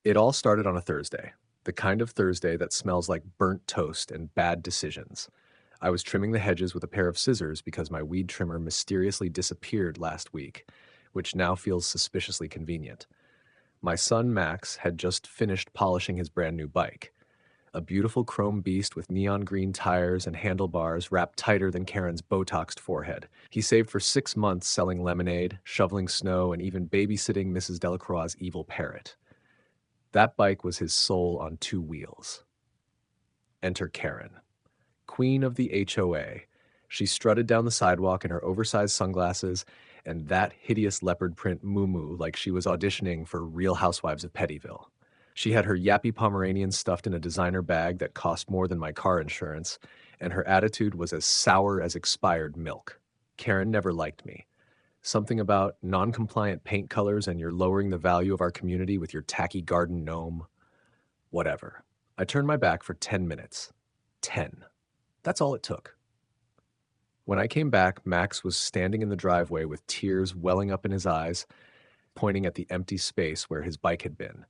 It all started on a Thursday, the kind of Thursday that smells like burnt toast and bad decisions. I was trimming the hedges with a pair of scissors because my weed trimmer mysteriously disappeared last week, which now feels suspiciously convenient. My son Max had just finished polishing his brand new bike, a beautiful chrome beast with neon green tires and handlebars wrapped tighter than Karen's Botoxed forehead. He saved for 6 months selling lemonade, shoveling snow, and even babysitting Mrs. Delacroix's evil parrot. That bike was his soul on two wheels. Enter Karen, queen of the HOA. She strutted down the sidewalk in her oversized sunglasses and that hideous leopard print muumuu like she was auditioning for Real Housewives of Pettyville. She had her yappy Pomeranian stuffed in a designer bag that cost more than my car insurance, and her attitude was as sour as expired milk. Karen never liked me. Something about non-compliant paint colors and you're lowering the value of our community with your tacky garden gnome. Whatever. I turned my back for 10 minutes. 10. That's all it took. When I came back, Max was standing in the driveway with tears welling up in his eyes, pointing at the empty space where his bike had been.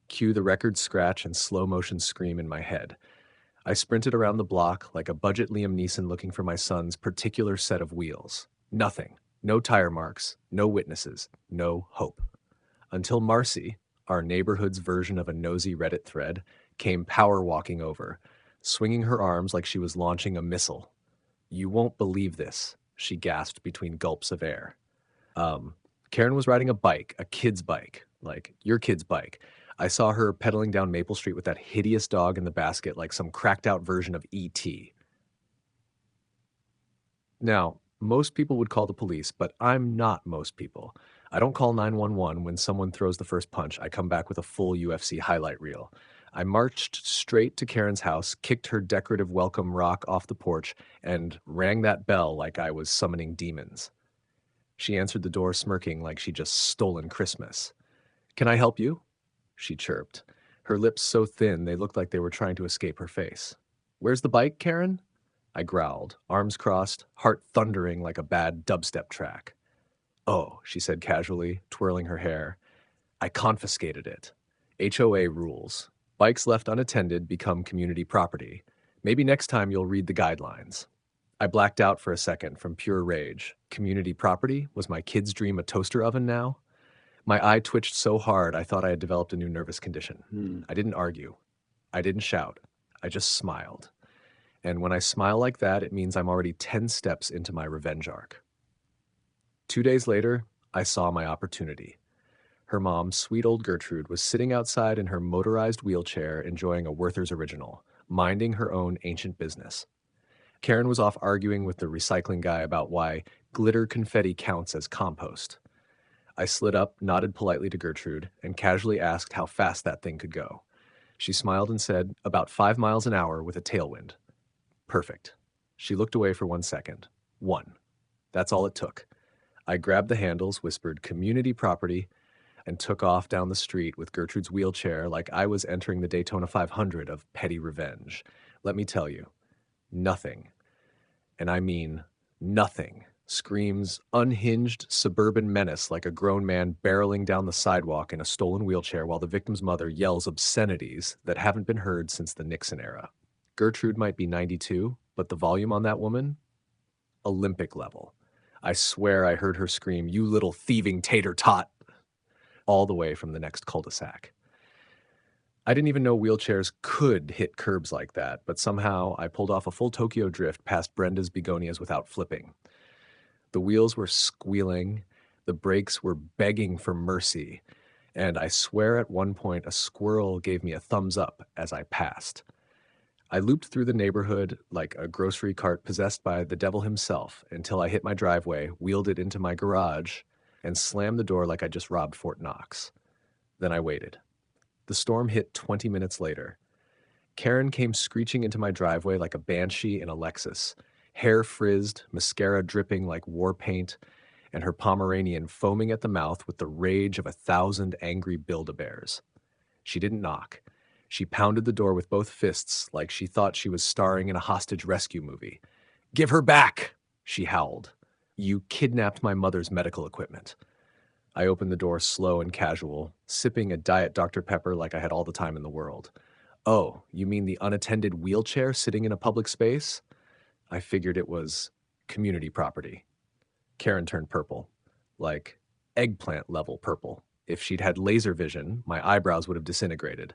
Cue the record scratch and slow motion scream in my head. I sprinted around the block like a budget Liam Neeson looking for my son's particular set of wheels. Nothing. No tire marks, no witnesses, no hope. Until Marcy, our neighborhood's version of a nosy Reddit thread, came power walking over, swinging her arms like she was launching a missile. "You won't believe this," she gasped between gulps of air. Karen was riding a bike, a kid's bike, like your kid's bike. I saw her pedaling down Maple Street with that hideous dog in the basket like some cracked out version of E.T. Now, most people would call the police, but I'm not most people. I don't call 911 when someone throws the first punch. I come back with a full UFC highlight reel. I marched straight to Karen's house, kicked her decorative welcome rock off the porch, and rang that bell like I was summoning demons. She answered the door smirking like she'd just stolen Christmas. "Can I help you?" she chirped, her lips so thin they looked like they were trying to escape her face. "Where's the bike, Karen?" I growled, arms crossed, heart thundering like a bad dubstep track. "Oh," she said casually, twirling her hair. "I confiscated it. HOA rules. Bikes left unattended become community property. Maybe next time you'll read the guidelines." I blacked out for a second from pure rage. Community property? Was my kid's dream a toaster oven now? My eye twitched so hard I thought I had developed a new nervous condition. I didn't argue. I didn't shout. I just smiled. And when I smile like that, it means I'm already 10 steps into my revenge arc. 2 days later, I saw my opportunity. Her mom, sweet old Gertrude, was sitting outside in her motorized wheelchair enjoying a Werther's Original, minding her own ancient business. Karen was off arguing with the recycling guy about why glitter confetti counts as compost. I slid up, nodded politely to Gertrude, and casually asked how fast that thing could go. She smiled and said, "About 5 miles an hour with a tailwind." Perfect. She looked away for 1 second. 1. That's all it took. I grabbed the handles, whispered "community property," and took off down the street with Gertrude's wheelchair like I was entering the Daytona 500 of petty revenge. Let me tell you, nothing, and I mean nothing, screams unhinged suburban menace like a grown man barreling down the sidewalk in a stolen wheelchair while the victim's mother yells obscenities that haven't been heard since the Nixon era. Gertrude might be 92, but the volume on that woman? Olympic level. I swear I heard her scream, "You little thieving tater tot," all the way from the next cul-de-sac. I didn't even know wheelchairs could hit curbs like that, but somehow I pulled off a full Tokyo drift past Brenda's begonias without flipping. The wheels were squealing, the brakes were begging for mercy, and I swear at one point a squirrel gave me a thumbs up as I passed. I looped through the neighborhood like a grocery cart possessed by the devil himself until I hit my driveway, wheeled it into my garage, and slammed the door like I just robbed Fort Knox. Then I waited. The storm hit 20 minutes later. Karen came screeching into my driveway like a banshee in a Lexus, hair frizzed, mascara dripping like war paint, and her Pomeranian foaming at the mouth with the rage of 1,000 angry Build-A-Bears. She didn't knock. She pounded the door with both fists like she thought she was starring in a hostage rescue movie. "Give her back!" she howled. "You kidnapped my mother's medical equipment." I opened the door slow and casual, sipping a Diet Dr. Pepper like I had all the time in the world. Oh, you mean the unattended wheelchair sitting in a public space? I figured it was community property. Karen turned purple, like eggplant level purple. If she'd had laser vision, my eyebrows would have disintegrated.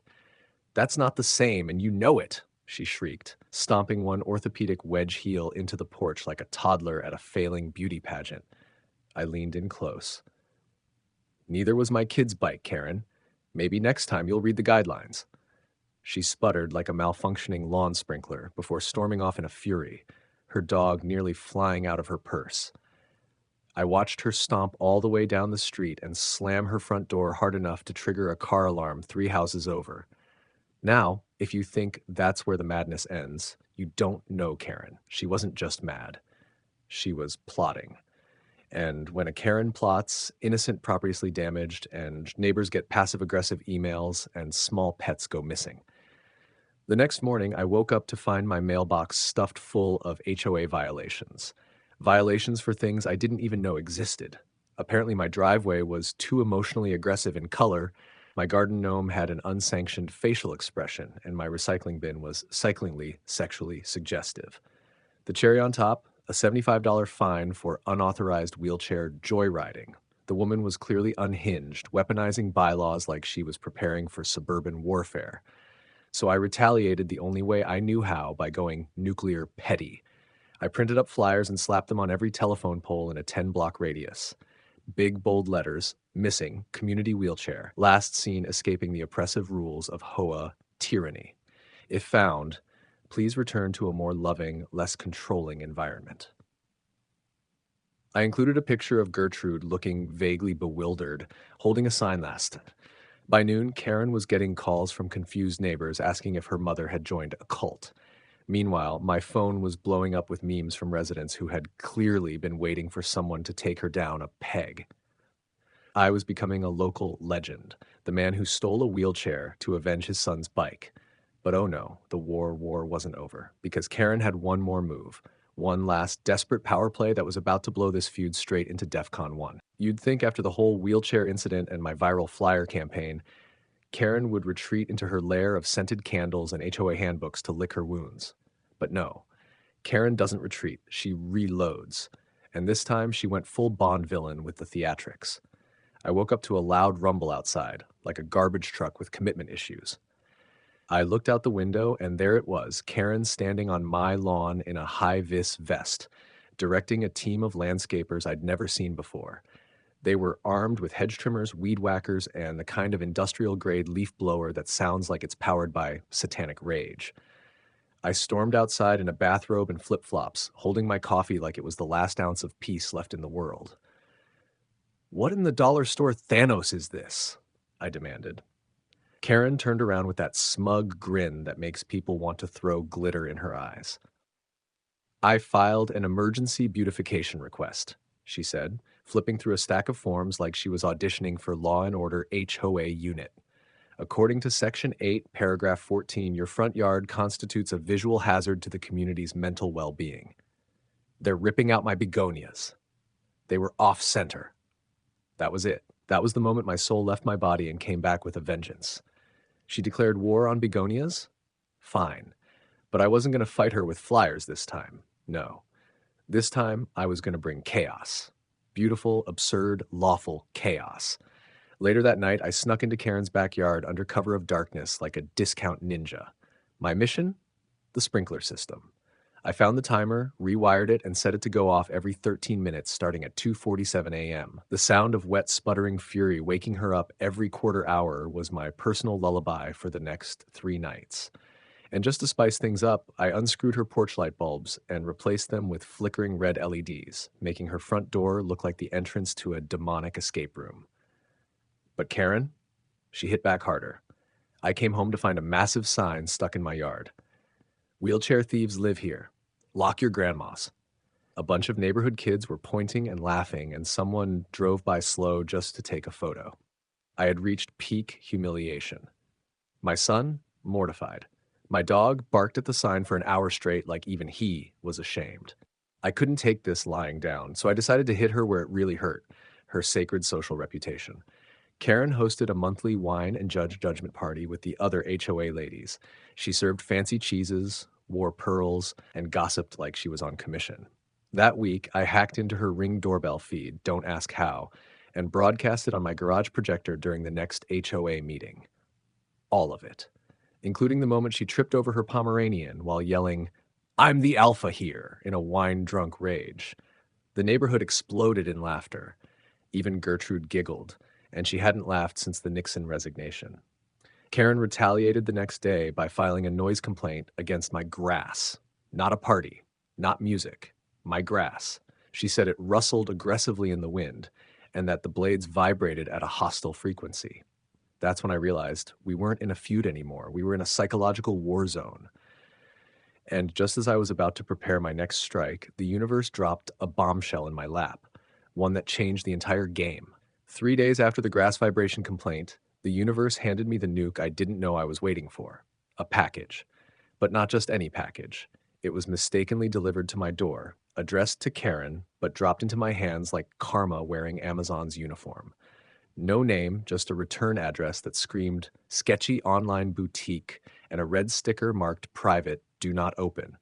That's not the same, and you know it, she shrieked, stomping one orthopedic wedge heel into the porch like a toddler at a failing beauty pageant. I leaned in close. Neither was my kid's bike, Karen. Maybe next time you'll read the guidelines. She sputtered like a malfunctioning lawn sprinkler before storming off in a fury, her dog nearly flying out of her purse. I watched her stomp all the way down the street and slam her front door hard enough to trigger a car alarm 3 houses over. Now, if you think that's where the madness ends, you don't know Karen. She wasn't just mad. She was plotting. And when a Karen plots, innocent property's damaged, and neighbors get passive-aggressive emails, and small pets go missing. The next morning, I woke up to find my mailbox stuffed full of HOA violations. Violations for things I didn't even know existed. Apparently, my driveway was too emotionally aggressive in color, my garden gnome had an unsanctioned facial expression, and my recycling bin was cyclingly sexually suggestive. The cherry on top, a $75 fine for unauthorized wheelchair joyriding. The woman was clearly unhinged, weaponizing bylaws like she was preparing for suburban warfare. So I retaliated the only way I knew how, by going nuclear petty. I printed up flyers and slapped them on every telephone pole in a 10-block radius. Big bold letters, missing, community wheelchair, last seen escaping the oppressive rules of HOA tyranny. If found, please return to a more loving, less controlling environment. I included a picture of Gertrude looking vaguely bewildered, holding a sign last. By noon, Karen was getting calls from confused neighbors asking if her mother had joined a cult. Meanwhile, my phone was blowing up with memes from residents who had clearly been waiting for someone to take her down a peg. I was becoming a local legend, the man who stole a wheelchair to avenge his son's bike. But oh no, the war wasn't over, because Karen had one more move, one last desperate power play that was about to blow this feud straight into DEFCON 1. You'd think after the whole wheelchair incident and my viral flyer campaign, Karen would retreat into her lair of scented candles and HOA handbooks to lick her wounds. But no, Karen doesn't retreat, she reloads. And this time she went full Bond villain with the theatrics. I woke up to a loud rumble outside, like a garbage truck with commitment issues. I looked out the window, and there it was, Karen standing on my lawn in a high-vis vest, directing a team of landscapers I'd never seen before. They were armed with hedge trimmers, weed whackers, and the kind of industrial-grade leaf blower that sounds like it's powered by satanic rage. I stormed outside in a bathrobe and flip-flops, holding my coffee like it was the last ounce of peace left in the world. "What in the dollar store Thanos is this?" I demanded. Karen turned around with that smug grin that makes people want to throw glitter in her eyes. "I filed an emergency beautification request," she said, flipping through a stack of forms like she was auditioning for Law and Order HOA unit. "According to Section 8, Paragraph 14, your front yard constitutes a visual hazard to the community's mental well-being." They're ripping out my begonias. They were off-center. That was it. That was the moment my soul left my body and came back with a vengeance. She declared war on begonias? Fine. But I wasn't going to fight her with flyers this time. No. This time, I was going to bring chaos. Beautiful, absurd, lawful chaos. Later that night, I snuck into Karen's backyard under cover of darkness like a discount ninja. My mission? The sprinkler system. I found the timer, rewired it, and set it to go off every 13 minutes starting at 2:47 a.m. The sound of wet, sputtering fury waking her up every quarter hour was my personal lullaby for the next 3 nights. And just to spice things up, I unscrewed her porch light bulbs and replaced them with flickering red LEDs, making her front door look like the entrance to a demonic escape room. But Karen? She hit back harder. I came home to find a massive sign stuck in my yard. "Wheelchair thieves live here. Lock your grandmas." A bunch of neighborhood kids were pointing and laughing, and someone drove by slow just to take a photo. I had reached peak humiliation. My son, mortified. My dog barked at the sign for an hour straight like even he was ashamed. I couldn't take this lying down, so I decided to hit her where it really hurt. her sacred social reputation. Karen hosted a monthly wine and judgment party with the other HOA ladies. She served fancy cheeses, wore pearls, and gossiped like she was on commission. That week, I hacked into her Ring doorbell feed, don't ask how, and broadcast it on my garage projector during the next HOA meeting. All of it, including the moment she tripped over her Pomeranian while yelling, "I'm the alpha here," in a wine-drunk rage. The neighborhood exploded in laughter. Even Gertrude giggled, and she hadn't laughed since the Nixon resignation. Karen retaliated the next day by filing a noise complaint against my grass. Not a party, not music, my grass. She said it rustled aggressively in the wind, and that the blades vibrated at a hostile frequency. That's when I realized we weren't in a feud anymore. We were in a psychological war zone. And just as I was about to prepare my next strike, the universe dropped a bombshell in my lap, one that changed the entire game. 3 days after the grass vibration complaint, the universe handed me the nuke I didn't know I was waiting for. A package. But not just any package. It was mistakenly delivered to my door, addressed to Karen, but dropped into my hands like karma wearing Amazon's uniform. No name, just a return address that screamed sketchy online boutique and a red sticker marked private, do not open,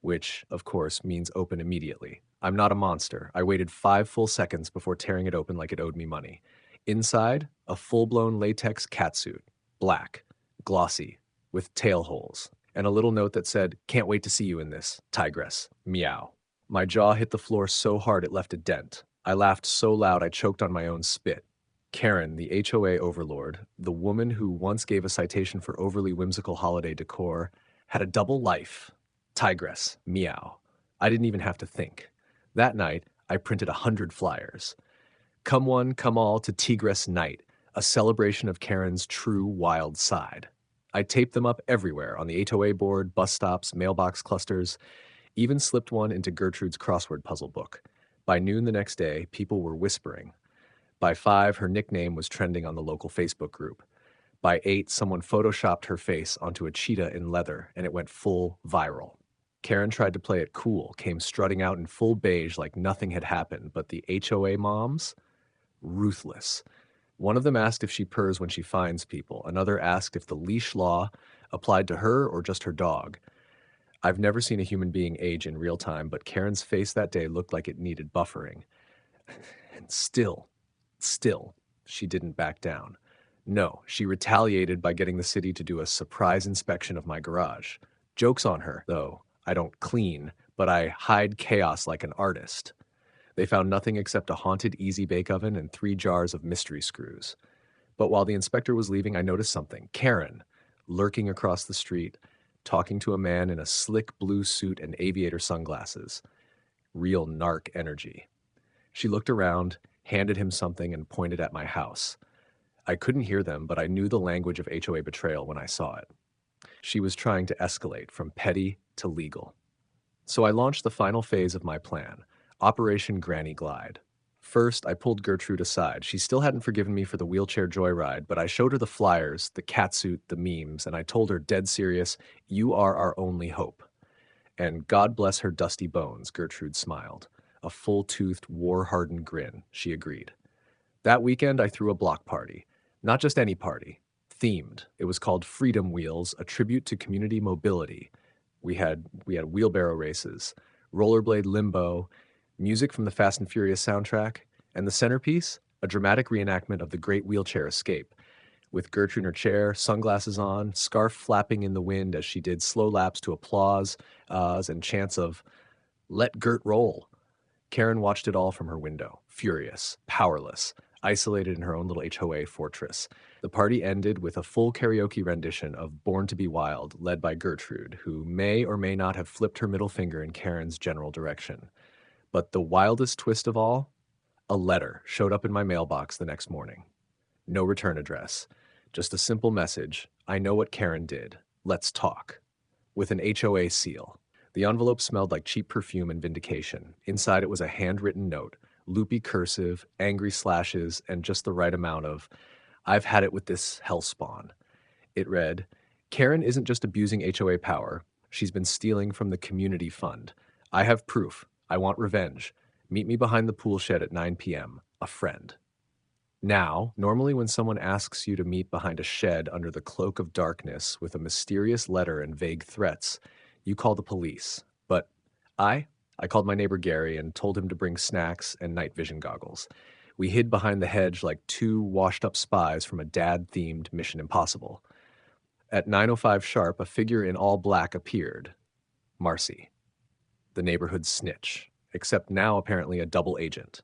which, of course, means open immediately. I'm not a monster. I waited 5 full seconds before tearing it open like it owed me money. Inside, a full-blown latex catsuit, black, glossy, with tail holes, and a little note that said, "Can't wait to see you in this, tigress, meow." My jaw hit the floor so hard it left a dent. I laughed so loud I choked on my own spit. Karen, the HOA overlord, the woman who once gave a citation for overly whimsical holiday decor, had a double life. Tigress, meow. I didn't even have to think. That night, I printed 100 flyers. Come one, come all to Tigress Night, a celebration of Karen's true wild side. I taped them up everywhere, on the HOA board, bus stops, mailbox clusters, even slipped one into Gertrude's crossword puzzle book. By noon the next day, people were whispering. By 5, her nickname was trending on the local Facebook group. By 8, someone photoshopped her face onto a cheetah in leather, and it went full viral. Karen tried to play it cool, came strutting out in full beige like nothing had happened, but the HOA moms? Ruthless. One of them asked if she purrs when she finds people. Another asked if the leash law applied to her or just her dog. I've never seen a human being age in real time, but Karen's face that day looked like it needed buffering. And still, she didn't back down. No, she retaliated by getting the city to do a surprise inspection of my garage. Joke's on her, though. I don't clean, but I hide chaos like an artist. They found nothing except a haunted easy bake oven and 3 jars of mystery screws. But while the inspector was leaving, I noticed something. Karen, lurking across the street, talking to a man in a slick blue suit and aviator sunglasses. Real narc energy. She looked around, handed him something, and pointed at my house. I couldn't hear them, but I knew the language of HOA betrayal when I saw it. She was trying to escalate from petty to legal. So I launched the final phase of my plan, Operation Granny Glide. First, I pulled Gertrude aside. She still hadn't forgiven me for the wheelchair joyride, but I showed her the flyers, the catsuit, the memes, and I told her, dead serious, "You are our only hope." And God bless her dusty bones, Gertrude smiled. A full-toothed, war-hardened grin, she agreed. That weekend, I threw a block party. Not just any party. Themed. It was called Freedom Wheels, a tribute to community mobility. We had wheelbarrow races, rollerblade limbo, music from the Fast and Furious soundtrack, and the centerpiece, a dramatic reenactment of the Great Wheelchair Escape, with Gertrude in her chair, sunglasses on, scarf flapping in the wind as she did slow laps to applause, and chants of, "Let Gert roll." Karen watched it all from her window, furious, powerless, isolated in her own little HOA fortress. The party ended with a full karaoke rendition of Born to be Wild, led by Gertrude, who may or may not have flipped her middle finger in Karen's general direction. But the wildest twist of all, a letter showed up in my mailbox the next morning. No return address, just a simple message, "I know what Karen did. Let's talk," with an HOA seal. The envelope smelled like cheap perfume and vindication. Inside it was a handwritten note, loopy cursive, angry slashes, and just the right amount of, "I've had it with this hellspawn." It read, "Karen isn't just abusing HOA power. She's been stealing from the community fund. I have proof. I want revenge. Meet me behind the pool shed at 9 p.m. a friend. Now, normally when someone asks you to meet behind a shed under the cloak of darkness with a mysterious letter and vague threats, you call the police. But I? I called my neighbor Gary and told him to bring snacks and night vision goggles. We hid behind the hedge like two washed-up spies from a dad-themed Mission Impossible. At 9:05 sharp, a figure in all black appeared. Marcy, the neighborhood snitch, except now apparently a double agent.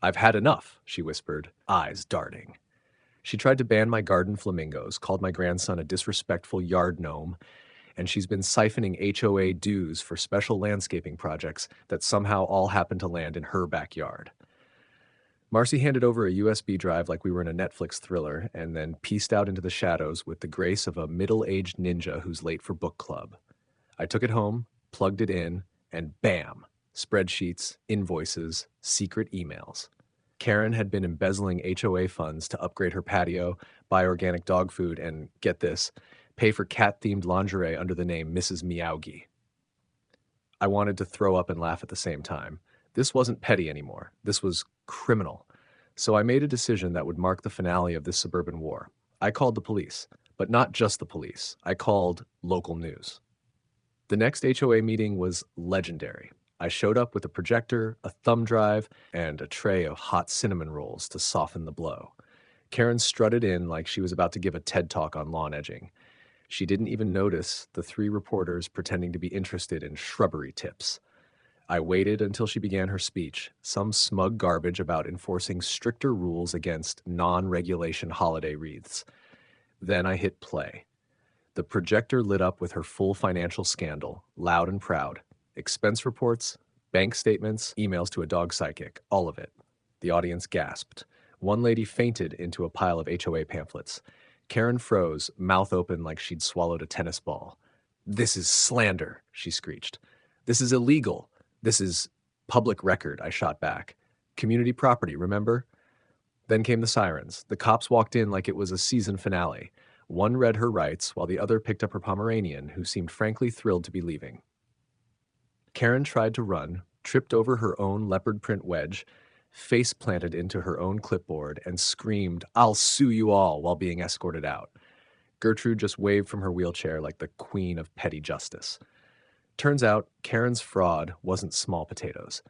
"I've had enough," she whispered, eyes darting. She tried to ban my garden flamingos, called my grandson a disrespectful yard gnome, and she's been siphoning HOA dues for special landscaping projects that somehow all happen to land in her backyard. Marcy handed over a USB drive like we were in a Netflix thriller and then pieced out into the shadows with the grace of a middle-aged ninja who's late for book club. I took it home, plugged it in, and bam! Spreadsheets, invoices, secret emails. Karen had been embezzling HOA funds to upgrade her patio, buy organic dog food, and, get this, pay for cat-themed lingerie under the name Mrs. Meowgie. I wanted to throw up and laugh at the same time. This wasn't petty anymore. This was criminal. So I made a decision that would mark the finale of this suburban war. I called the police, but not just the police. I called local news. The next HOA meeting was legendary. I showed up with a projector, a thumb drive, and a tray of hot cinnamon rolls to soften the blow. Karen strutted in like she was about to give a TED Talk on lawn edging. She didn't even notice the three reporters pretending to be interested in shrubbery tips. I waited until she began her speech, some smug garbage about enforcing stricter rules against non-regulation holiday wreaths. Then I hit play. The projector lit up with her full financial scandal, loud and proud. Expense reports, bank statements, emails to a dog psychic, all of it. The audience gasped. One lady fainted into a pile of HOA pamphlets. Karen froze, mouth open like she'd swallowed a tennis ball. "This is slander," she screeched. "This is illegal. This is public record," I shot back. "Community property, remember?" Then came the sirens. The cops walked in like it was a season finale. One read her rights, while the other picked up her Pomeranian, who seemed frankly thrilled to be leaving. Karen tried to run, tripped over her own leopard print wedge, face planted into her own clipboard, and screamed, "I'll sue you all," while being escorted out. Gertrude just waved from her wheelchair like the queen of petty justice. Turns out, Karen's fraud wasn't small potatoes.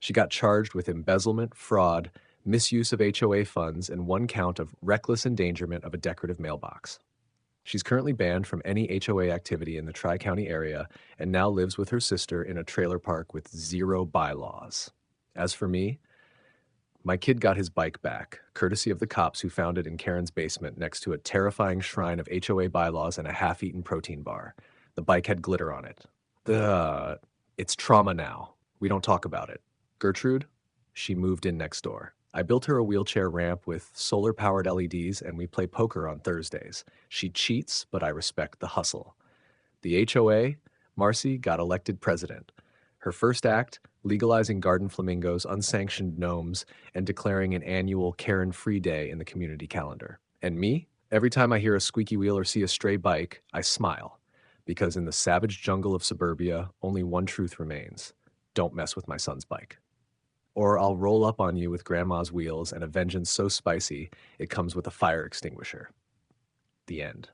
She got charged with embezzlement, fraud, misuse of HOA funds, and one count of reckless endangerment of a decorative mailbox. She's currently banned from any HOA activity in the Tri-County area and now lives with her sister in a trailer park with zero bylaws. As for me, my kid got his bike back, courtesy of the cops who found it in Karen's basement next to a terrifying shrine of HOA bylaws and a half-eaten protein bar. The bike had glitter on it. It's trauma now. We don't talk about it. Gertrude? She moved in next door. I built her a wheelchair ramp with solar-powered LEDs, and we play poker on Thursdays. She cheats, but I respect the hustle. The HOA, Marcy got elected president. Her first act, legalizing garden flamingos, unsanctioned gnomes, and declaring an annual Karen-free day in the community calendar. And me? Every time I hear a squeaky wheel or see a stray bike, I smile. Because in the savage jungle of suburbia, only one truth remains. Don't mess with my son's bike. Or I'll roll up on you with grandma's wheels and a vengeance so spicy, it comes with a fire extinguisher. The end.